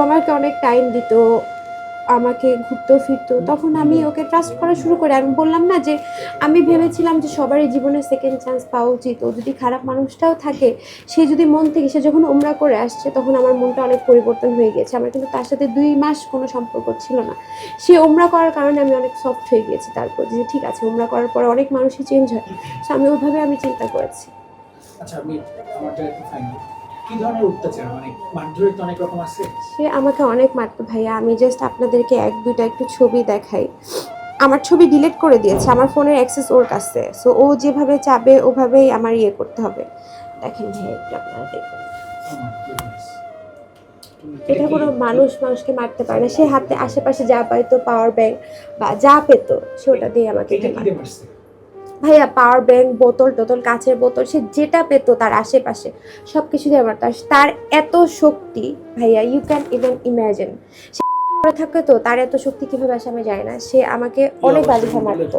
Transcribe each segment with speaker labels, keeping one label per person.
Speaker 1: আমাকে অনেক টাইম দিত, আমাকে ঘুরতো ফিরতো, তখন আমি ওকে ট্রাস্ট করা শুরু করি। আমি বললাম না যে আমি ভেবেছিলাম যে সবারই জীবনে সেকেন্ড চান্স পাওয়া উচিত, ও যদি খারাপ মানুষটাও থাকে, সে যদি মন থেকে, সে যখন ওমরা করে আসছে তখন আমার মনটা অনেক পরিবর্তন হয়ে গেছে। আমার কিন্তু তার সাথে 2 মাস কোনো সম্পর্ক ছিল না, সে ওমরা করার কারণে আমি অনেক সফট হয়ে গিয়েছি তারপর, যে ঠিক আছে ওমরা করার পরে অনেক মানুষই চেঞ্জ হয়। সো আমি ওইভাবে আমি চিন্তা করেছি।
Speaker 2: আচ্ছা, আমি আমার জায়গা ফাইনাল কি ধরনের অত্যাচার, মানে মারধরের তো অনেক রকম আছে।
Speaker 1: সে আমাকে অনেক মারতো ভাইয়া। আমি জাস্ট আপনাদেরকে 1-2টা একটু ছবি দেখাই। আমার ছবি ডিলিট করে দিয়েছে, আমার ফোনের অ্যাক্সেস ওর কাছে। সো ও যেভাবে চাবে ওভাবেই আমার ইয়ে করতে হবে। দেখেন ভাইয়া, একটু আপনারা দেখুন। এটা কোনো মানুষ মানুষকে মারতে পারে না। সে হাতে আশেপাশে যা পাইতো, পাওয়ার ব্যাংক বা যা পেতো, সে ওটা দিয়ে আমাকে মারতো। ভাইয়া পাওয়ার ব্যাংক, বোতল টোতল, কাঁচের বোতল, সে যেটা পেতো তার আশেপাশে সব কিছু দিয়ে মারতো। তার এত শক্তি ভাইয়া, ইউ ক্যান ইভেন ইম্যাজিন। সে করে থাকে তো, তার এত শক্তি কিভাবে আসে আমি জানি না। সে আমাকে অনেক বালিশা মারতো।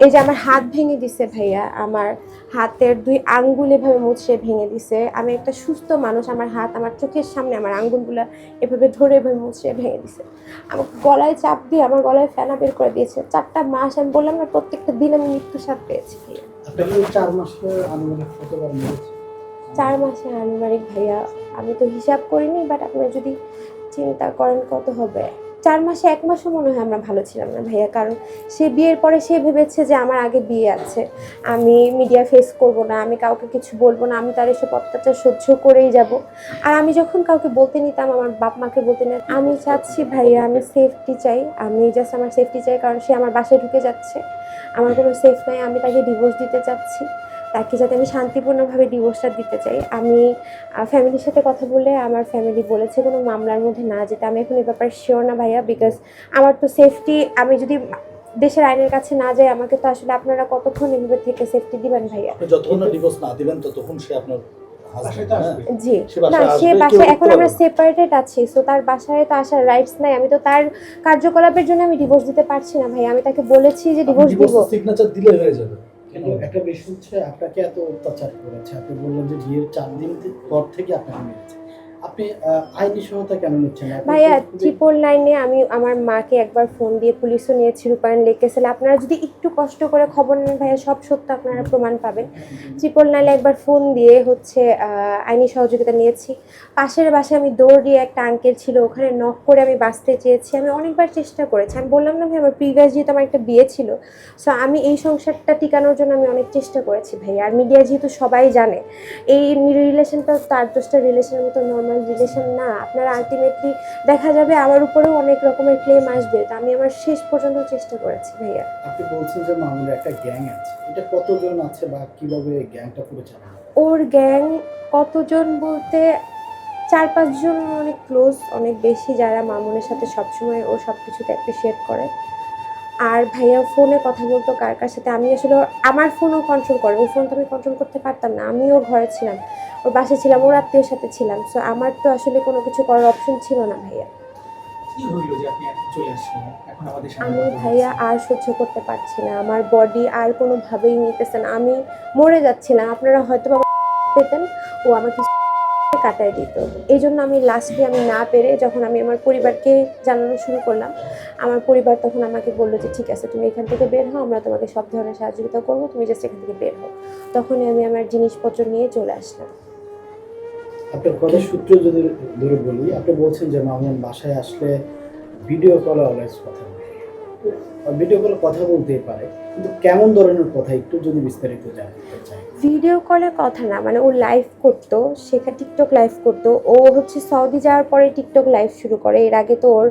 Speaker 1: এই যে আমার হাত ভেঙে দিছে ভাইয়া, আমার হাতের 2 আঙ্গুল এভাবে মুচড়ে ভেঙে দিছে। আমি একটা সুস্থ মানুষ, আমার হাত আমার চোখের সামনে আমার আঙ্গুলগুলো এভাবে ধরে এভাবে মুচড়ে ভেঙে দিছে। আমার গলায় চাপ দিয়ে আমার গলায় ফেনা বের করে দিয়েছে। 4টা মাস, আমি বললাম না, প্রত্যেকটা দিন আমি মৃত্যুর স্বাদ পেয়েছি ভাইয়া।
Speaker 3: আপনাকে 4 মাসের আনুমানিক কতবার মেরেছে?
Speaker 1: 4 মাসের আনুমানিক ভাইয়া আমি তো হিসাব করিনি, বাট আপনারা যদি চিন্তা করেন কত হবে। 4 মাসে 1 মাসও মনে হয় আমরা ভালো ছিলাম না ভাইয়া, কারণ সে বিয়ের পরে সে ভেবেছে যে আমার আগে বিয়ে আছে, আমি মিডিয়া ফেস করব না, আমি কাউকে কিছু বলবো না, আমি তার এসব অত্যাচার সহ্য করেই যাব। আর আমি যখন কাউকে বলতে নিতাম, আমার বাপ মাকে বলতে নিতাম। আমি চাচ্ছি ভাইয়া, আমি সেফটি চাই, আমি জাস্ট আমার সেফটি চাই, কারণ সে আমার বাসায় ঢুকে যাচ্ছে, আমার কোনো সেফ নাই। আমি তাকে ডিভোর্স দিতে চাচ্ছি, তাকে যাতে আমি শান্তিপূর্ণভাবে ডিভোর্সটা দিতে চাই। আমি ফ্যামিলির সাথে কথা বলে, আমার ফ্যামিলি বলেছে কোনো মামলার মধ্যে না যেতে। আমি এখন এই ব্যাপারে শিওর না ভাইয়া, বিকজ আমার তো সেফটি, আমি যদি দেশের আইনের কাছে না যাই, আমাকে তো আসলে আপনারা কতক্ষণ এভাবে থেকে সেফটি দিবেন ভাইয়া?
Speaker 3: যতক্ষণ না ডিভোর্স না দিবেন ততক্ষণ সে আপনার
Speaker 1: জি না, সে বাসায়, এখন আমরা সেপারেটেড আছি, সো তার বাসায় তো আসার রাইটস নাই। আমি তো তার কার্যকলাপের জন্য আমি ডিভোর্স দিতে পারছি না ভাই। আমি তাকে বলেছি যে ডিভোর্স দিব,
Speaker 3: সিগনেচার দিলে হয়ে যাবে। কিন্তু একটা বিষয় হচ্ছে, আপনাকে এত অত্যাচার করেছে, আপনি বললেন যে বিয়ের 4 দিন পর থেকে আপনাকে মেরেছে, আপনি আইনি সহায়তা কেন নিচ্ছেন না?
Speaker 1: ভাইয়া 999-এ আমি আমার মাকে একবার ফোন দিয়ে পুলিশও নিয়েছি, রূপায়ণ লেকেছিল। আপনারা যদি একটু কষ্ট করে খবর নেন ভাইয়া, সব সত্য আপনারা প্রমাণ পাবেন। 999-এ একবার ফোন দিয়ে হচ্ছে আইনি সহযোগিতা নিয়েছি। পাশের বাসায় আমি দৌড় দিয়ে, একটা আঙ্কেল ছিল ওখানে, নক করে আমি বাঁচতে চেয়েছি। আমি অনেকবার চেষ্টা করেছি। আমি বললাম না ভাই, আমার প্রিভিয়াস যেহেতু আমার একটা বিয়ে ছিল, সো আমি এই সংসারটা টিকানোর জন্য আমি অনেক চেষ্টা করেছি ভাইয়া। আর মিডিয়া যেহেতু সবাই জানে, এই রিলেশনটা তো 8-10টা রিলেশনের মতো নর্মাল রিলেশন না। আপনারা আলটিমেটলি দেখা যাবে আমার উপরেও অনেক রকমের ক্লেম আসবে। তো আমি আমার শেষ পর্যন্ত চেষ্টা করেছি ভাইয়া।
Speaker 3: আপনি বলছেন যে মামুনের একটা গ্যাং আছে, এটা কতজন আছে বা কিভাবে গ্যাংটা পরিচালনা?
Speaker 1: ওর গ্যাং কতজন বলতে 4-5 জন অনেক ক্লোজ, অনেক বেশি, যারা মামুনের সাথে সবসময় ও সব কিছুতে অ্যাপ্রিসিয়েট করে। আর ভাইয়া ফোনে কথা বলতো কার কার সাথে, আমি আসলে আমার ফোনও কন্ট্রোল করে, ওর ফোন তো আমি কন্ট্রোল করতে পারতাম না। আমি ওর ঘরে ছিলাম, ওর বাসায় ছিলাম, ওর আত্মীয়ের সাথে ছিলাম। সো আমার তো আসলে কোনো কিছু করার অপশন ছিল না ভাইয়া।
Speaker 2: কি হইলো যে আপনি এখন চলে আসলেন, এখন আমাদের সামনে
Speaker 1: আমি ভাইয়া আর সহ্য করতে পারছি না, আমার বডি আর কোনোভাবেই নিতেছে না, আমি মরে যাচ্ছিলাম। আপনারা হয়তো পেতেন, ও আমাকে কাটায় দিত। এই জন্য আমি লাস্টে আমি না পেরে, যখন আমি আমার পরিবারকে জানানো শুরু করলাম, আমার পরিবার তখন আমাকে বললো যে ঠিক আছে, তুমি এখান থেকে বের হও, আমরা তোমাকে সব ধরনের সহযোগিতা করবো, তুমি জাস্ট এখান থেকে বের হও। তখনই আমি আমার জিনিসপত্র নিয়ে চলে আসলাম।
Speaker 3: আপনার কথার সূত্র যদি ধরে বলি, আপনি বলছেন যে মামুন বাসায় আসলে ভিডিও কলে অলওয়েজ কথা বলে, ভিডিও কলে কথা বলতেই পারে, কিন্তু কেমন ধরনের কথা একটু যদি বিস্তারিত জানতে চাই।
Speaker 1: ভিডিও কলে কথা না, মানে ও লাইভ করতো, সেখানে টিকটক লাইভ করতো। ও হচ্ছে সৌদি যাওয়ার পরে টিকটক লাইভ শুরু করে, এর আগে তো ওর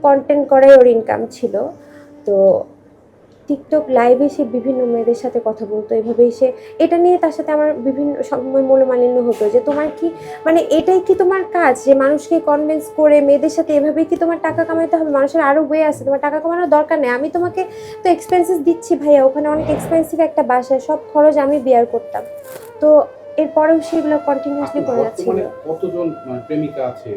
Speaker 1: কন্টেন্ট করে ওর ইনকাম ছিল। তো টিকটক লাইভে সে বিভিন্ন মেয়েদের সাথে কথা বলতো, এভাবেই সে, এটা নিয়ে তার সাথে আমার বিভিন্ন সময় মনোমালিন্য হতো যে তোমার কি, মানে এটাই কি তোমার কাজ, যে মানুষকে কনভিন্স করে মেয়েদের সাথে এভাবেই কি তোমার টাকা কামাইতে হবে? মানুষের আরও ওয়ে আছে, তোমার টাকা কামানোর দরকার নেই। আমি তোমাকে তো এক্সপেন্সেস দিচ্ছি ভাইয়া, ওখানে অনেক এক্সপেন্সিভ একটা বাসায়, সব খরচ আমি বিয়ার করতাম। তো এরপরেও সেগুলো কন্টিনিউয়াসলি করে যাচ্ছিল।
Speaker 4: কতজন প্রেমিকা আছে?